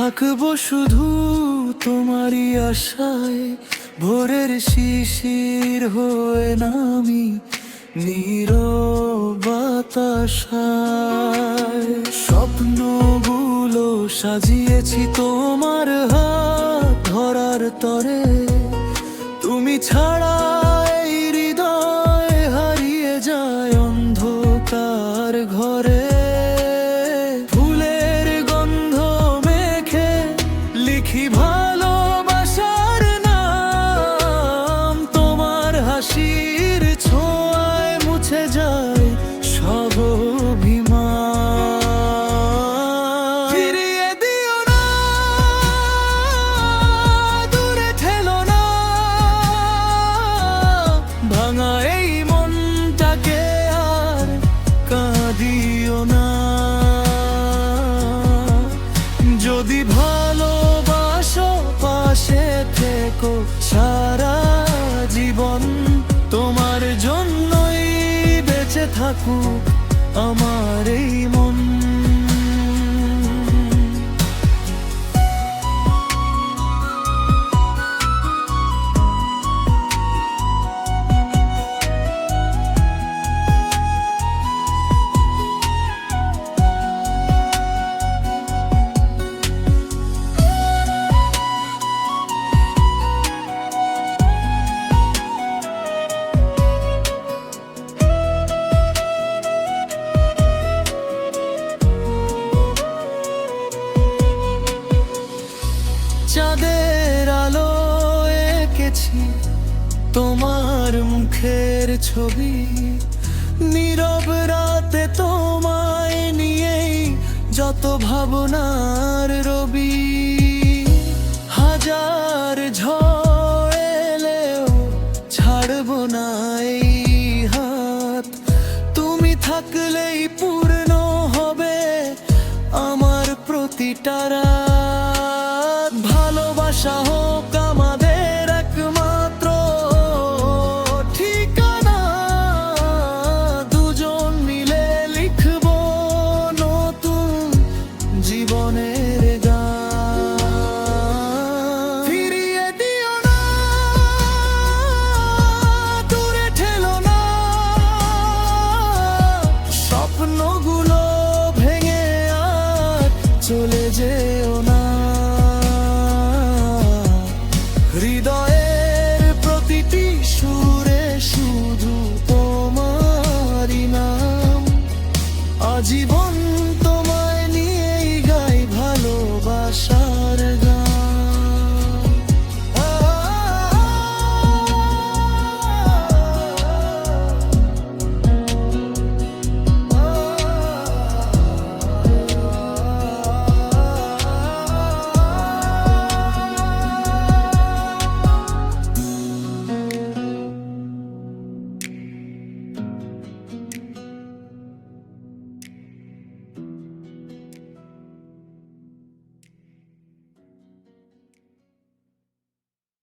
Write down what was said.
থাকবো শুধু তোমারই আশায়, ভোরের শিশির হয়ে নামি নীরবতায়। স্বপ্নগুলো সাজিয়েছি তোমার হাত ধরার তরে, তুমি ছাড়া এই হৃদয় হারিয়ে যায় অন্ধকার ঘরে। ফুলের গন্ধ মেখে লিখি ভালোবাসার নাম, তোমার হাসির ছোঁয়ায় মুছে যায় সব অভিমান। ফিরিয়ে দিও না, দূরে ঠেলো না ভাঙা এই মনটাকে, আর কাঁদিও না। যদি ভালোবাসো পাশে থেকো সারা জীবন, তোমার জন্যই বেঁচে থাকুক আমার এই মন। চাঁদের আলো এঁকেছি তোমার মুখের ছবি, নীরব রাতে তোমায় নিয়েই যত ভাবনার রবি। হাজার ঝড় এলেও ছাড়বো না এই হাত, তুমি থাকলেই পূর্ণ হবে আমার প্রতিটা রাত। ভালোবাসা হোক আমাদের একমাত্র ঠিকানা, দুজন মিলে লিখবো নতুন জীবনের গান। ফিরিয়ে দিও না, দূরে ঠেলো না স্বপ্নগুলো ভেঙে, আর চলে যেও না। হৃদয়ের প্রতিটি সুরে শুধু তোমারই নাম, আজীবন